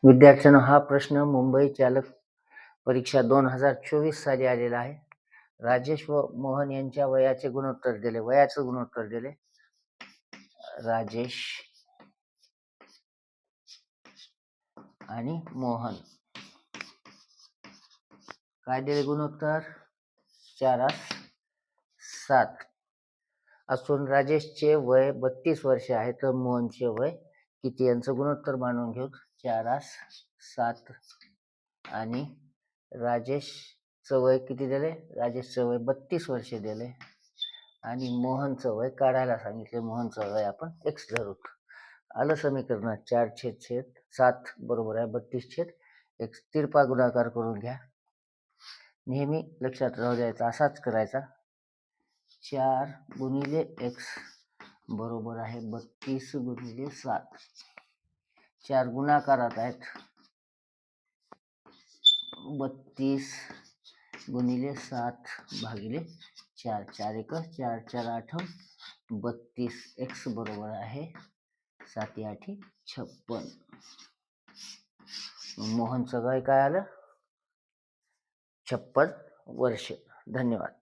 विद्यार्थ्यांनो, हा प्रश्न मुंबई चालक परीक्षा 2024 साली आलेला आहे. राजेश व मोहन यांच्या वयाचे गुणोत्तर दिले. वयाचं गुणोत्तर दिले. राजेश आणि मोहन काय दिले गुणोत्तर? 4:7 असून राजेशचे वय 32 वर्ष आहे, तर मोहनचे वय किती यांचं गुणोत्तर मानून घेऊ. 4:7 आणि राजेशचं वय किती दिले? राजेशचं वय 32 वर्ष दिले आणि मोहनचं वय काढायला सांगितले. मोहनचं वय आपण x धरू. आलं समीकरणात 4/7 बरोबर आहे 32/x. तिरपा गुणाकार करून घ्या. नेहमी लक्षात राहू द्यायचा, असाच करायचा. 4 गुणिले x बरोबर आहे 32 गुणिले 7. 4 गुणाकारात आहेत. 32 गुणिले 7 भागिले 4. 4 1 4 4 8 32. x बरोबर आहे 7 8 56. मोहनचं वय काय आलं? 56 वर्ष. धन्यवाद.